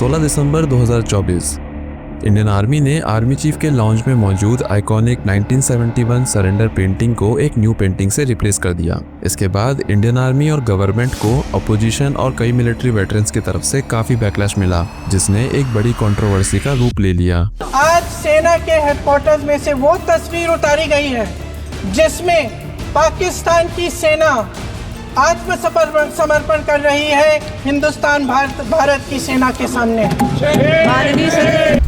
16 दिसंबर 2024 Indian army ने army chief के launch में मौजूद आइकॉनिक 1971 सरेंडर पेंटिंग को एक न्यू पेंटिंग से रिप्लेस कर दिया। इसके बाद इंडियन आर्मी और गवर्नमेंट को अपोजिशन और कई मिलिट्री वेटरन्स की तरफ से काफी बैकलैश मिला, जिसने एक बड़ी कंट्रोवर्सी का रूप ले लिया। आज सेना के हेडक्वार्टर्स में से वो तस्वीर उतारी गई है जिसमें पाकिस्तान की सेना आत्मसमर्पण कर रही है हिंदुस्तान भारत की सेना के सामने।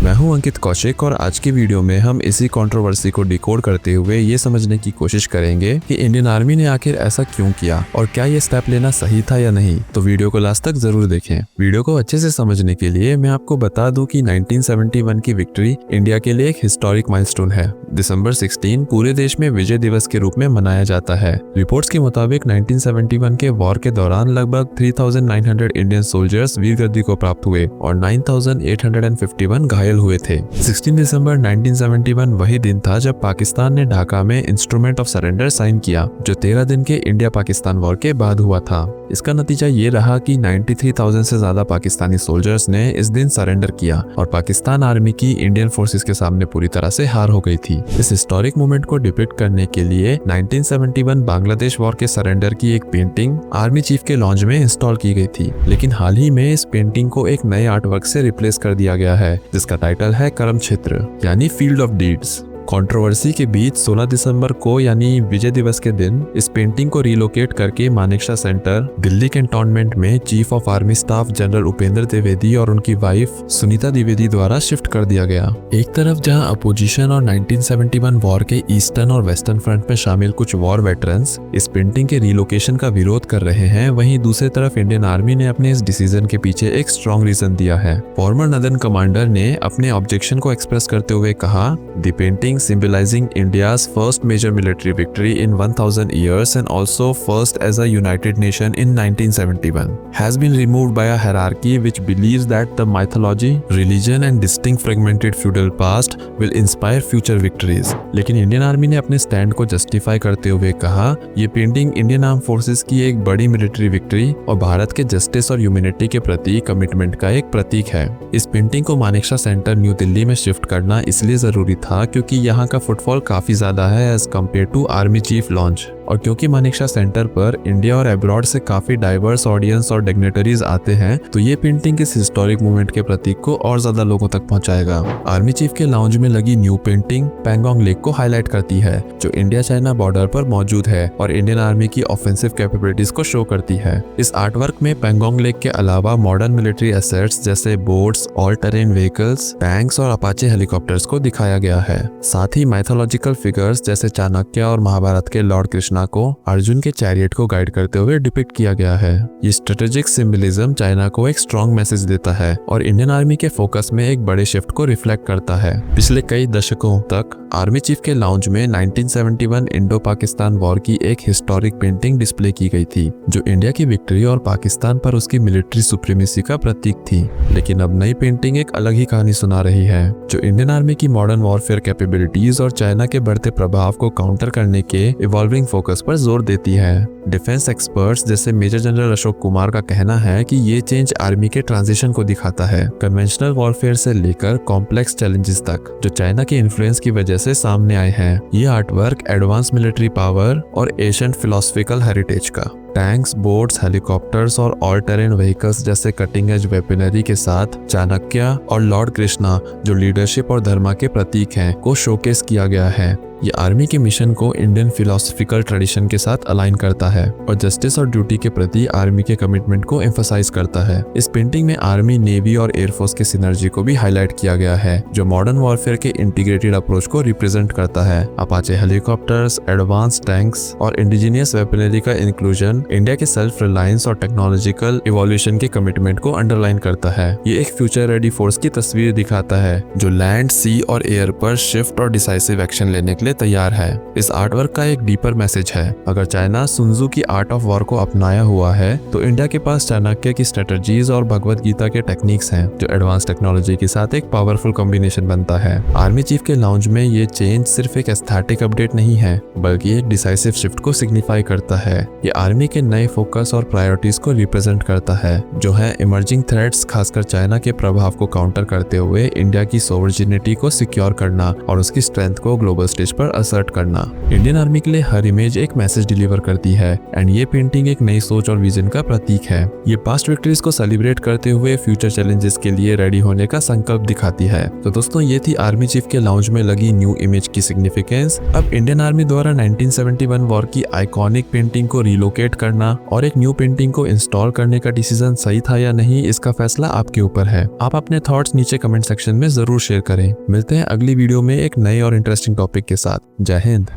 मैं हूं अंकित कौशिक और आज की वीडियो में हम इसी कंट्रोवर्सी को डिकोड करते हुए ये समझने की कोशिश करेंगे कि इंडियन आर्मी ने आखिर ऐसा क्यों किया और क्या ये स्टेप लेना सही था या नहीं। तो वीडियो को लास्ट तक जरूर देखें। वीडियो को अच्छे से समझने के लिए मैं आपको बता दूं कि 1971 की विक्ट्री इंडिया के लिए एक हिस्टोरिक माइलस्टोन है। दिसंबर 16 पूरे देश में विजय दिवस के रूप में मनाया जाता है। रिपोर्ट्स के मुताबिक 1971 के वॉर के दौरान लगभग 3900 इंडियन सोल्जर्स वीर गद्दी को प्राप्त हुए और 9851 घायल हुए थे। 16 दिसंबर 1971 वही दिन था जब पाकिस्तान ने ढाका में इंस्ट्रूमेंट ऑफ सरेंडर साइन किया, जो 13 दिन के इंडिया पाकिस्तान वॉर के बाद हुआ था। इसका नतीजा ये रहा कि 93,000 से ज्यादा पाकिस्तानी सोल्जर्स ने इस दिन सरेंडर किया और पाकिस्तान आर्मी की इंडियन फोर्सेस के सामने पूरी तरह से हार हो गई थी। इस हिस्टोरिक मोमेंट को डिपिक्ट करने के लिए 1971 बांग्लादेश वॉर के सरेंडर की एक पेंटिंग आर्मी चीफ के लॉन्च में इंस्टॉल की गई थी, लेकिन हाल ही में इस पेंटिंग को एक नए आर्टवर्क से रिप्लेस कर दिया गया है, जिसका टाइटल है कर्म क्षेत्र यानी फील्ड ऑफ डीड्स। कंट्रोवर्सी के बीच 16 दिसंबर को यानी विजय दिवस के दिन इस पेंटिंग को रिलोकेट करके मानेकशा सेंटर दिल्ली कैंटोनमेंट में chief of army staff general Upendra Dwivedi और उनकी वाइफ सुनीता द्विवेदी द्वारा शिफ्ट कर दिया गया। एक तरफ जहां अपोजिशन और 1971 वॉर के ईस्टर्न और वेस्टर्न फ्रंट में शामिल कुछ वॉर वेटरन्स इस पेंटिंग के रिलोकेशन का विरोध कर रहे हैं, वहीं दूसरी तरफ इंडियन आर्मी ने अपने इस डिसीजन के पीछे एक स्ट्रॉन्ग रीजन दिया है। फॉर्मर नदन कमांडर ने अपने ऑब्जेक्शन को एक्सप्रेस करते हुए कहा, the painting symbolizing India's first major military victory in 1000 years and also first as a united nation in 1971 has been removed by a hierarchy which believes that the mythology, religion and distinct fragmented feudal past will inspire future victories। लेकिन Indian army ने अपने stand को justify करते हुए कहा, ये painting Indian arm forces की एक बड़ी मिलिट्री विक्ट्री और भारत के जस्टिस और ह्यूमैनिटी के प्रति कमिटमेंट का एक प्रतीक है। इस पेंटिंग को मानेकशा सेंटर न्यू दिल्ली में शिफ्ट करना इसलिए जरूरी था क्योंकि यहाँ का फुटफॉल काफी ज्यादा है as compare to army chief launch, और क्योंकि मानेकशा सेंटर पर इंडिया और अब्रॉड से काफी डाइवर्स ऑडियंस और डिग्नेटरीज आते हैं, तो ये पेंटिंग इस हिस्टोरिक मूवमेंट के प्रतीक को और ज्यादा लोगों तक पहुंचाएगा। आर्मी चीफ के लाउंज में लगी न्यू पेंटिंग पैंगोंग लेक को हाईलाइट करती है, जो इंडिया चाइना बॉर्डर पर मौजूद है और इंडियन आर्मी की ऑफेंसिव कैपेबिलिटीज को शो करती है। इस आर्टवर्क में पैंगोंग लेक के अलावा मॉडर्न मिलिट्री एसेट्स जैसे boats, all terrain vehicles, tanks और अपाचे हेलीकॉप्टर्स को दिखाया गया है। साथ ही माइथोलॉजिकल फिगर्स जैसे चाणक्य और महाभारत के लॉर्ड कृष्णा को अर्जुन के चैरियट को गाइड करते हुए डिपिक्ट किया गया है। ये स्ट्रेटेजिक सिंबलिज्म चाइना को एक स्ट्रॉन्ग मैसेज देता है और इंडियन आर्मी के फोकस में एक बड़े शिफ्ट को रिफ्लेक्ट करता है। पिछले कई दशकों तक आर्मी चीफ के लाउंज में 1971 इंडो पाकिस्तान वॉर की एक हिस्टोरिक पेंटिंग डिस्प्ले की गई थी, जो इंडिया की विक्ट्री और पाकिस्तान पर उसकी मिलिट्री सुप्रीमेसी का प्रतीक थी। लेकिन अब नई पेंटिंग एक अलग ही कहानी सुना रही है, जो इंडियन आर्मी की मॉडर्न वॉरफेयर कैपेबिलिटीज और चाइना के बढ़ते प्रभाव को काउंटर करने के इवॉल्विंग फोकस पर जोर देती है। डिफेंस एक्सपर्ट्स जैसे मेजर जनरल अशोक कुमार का कहना है कि ये चेंज आर्मी के ट्रांजिशन को दिखाता है, कन्वेंशनल वॉरफेयर से लेकर कॉम्प्लेक्स चैलेंजेस तक, जो चाइना के इन्फ्लुएंस की वजह से सामने आए हैं। ये आर्टवर्क एडवांस मिलिट्री पावर और एशियंट फिलोसफिकल हेरिटेज का टैंक्स, बोट्स, हेलीकॉप्टर्स और ऑल टेरेन व्हीकल्स जैसे कटिंग एज वेपनरी के साथ चाणक्य और लॉर्ड कृष्णा, जो लीडरशिप और धर्म के प्रतीक हैं, को शोकेस किया गया है। ये आर्मी के मिशन को इंडियन फिलोसफिकल ट्रेडिशन के साथ अलाइन करता है और जस्टिस और ड्यूटी के प्रति आर्मी के कमिटमेंट को एम्फसाइज करता है। इस पेंटिंग में आर्मी, नेवी और एयरफोर्स के सिनर्जी को भी हाईलाइट किया गया है, जो मॉडर्न वॉरफेयर के इंटीग्रेटेड अप्रोच को रिप्रेजेंट करता है। अपाचे हेलीकॉप्टर्स, एडवांस टैंक्स और इंडिजिनियस वेपनरी का इंक्लूजन इंडिया के सेल्फ रिलायंस और टेक्नोलॉजिकल इवोल्यूशन के कमिटमेंट को अंडरलाइन करता है। ये एक फ्यूचर रेडी फोर्स की तस्वीर दिखाता है, जो लैंड, सी और एयर पर शिफ्ट और डिसाइसिव एक्शन लेने के लिए तैयार है। इस आर्ट वर्क का एक डीपर मैसेज है। अगर चाइना सुन त्सु की आर्ट ऑफ वॉर को अपनाया हुआ है तो इंडिया के पास चाणक्य की स्ट्रेटजीज और भगवत गीता के टेक्निक्स हैं, जो एडवांस टेक्नोलॉजी के साथ एक पावरफुल कॉम्बिनेशन बनता है। आर्मी चीफ के लाउंज में ये चेंज सिर्फ एक एस्थेटिक अपडेट नहीं है, बल्कि एक डिसाइसिव शिफ्ट को सिग्निफाई करता है। ये आर्मी के नए फोकस और प्रायोरिटीज को रिप्रेजेंट करता है, जो है इमर्जिंग थ्रेट्स, खासकर चाइना के प्रभाव को काउंटर करते हुए इंडिया की सोवरेनिटी को सिक्योर करना और उसकी स्ट्रेंथ को ग्लोबल स्टेज पर असर्ट करना। इंडियन आर्मी के लिए हर इमेज एक मैसेज डिलीवर करती है एंड ये पेंटिंग एक नई सोच और विजन का प्रतीक है। ये पास्ट विक्ट्रीज को सेलिब्रेट करते हुए फ्यूचर चैलेंजेस के लिए रेडी होने का संकल्प दिखाती है। तो दोस्तों, ये थी आर्मी चीफ के लाउंज में लगी न्यू इमेज की सिग्निफिकेंस। अब इंडियन आर्मी द्वारा 1971 वॉर की आइकॉनिक पेंटिंग को रिलोकेट करना और एक न्यू पेंटिंग को इंस्टॉल करने का डिसीजन सही था या नहीं, इसका फैसला आपके ऊपर है। आप अपने थॉट्स नीचे कमेंट सेक्शन में जरूर शेयर करें। मिलते हैं अगली वीडियो में एक नए और इंटरेस्टिंग टॉपिक के साथ। जय हिंद।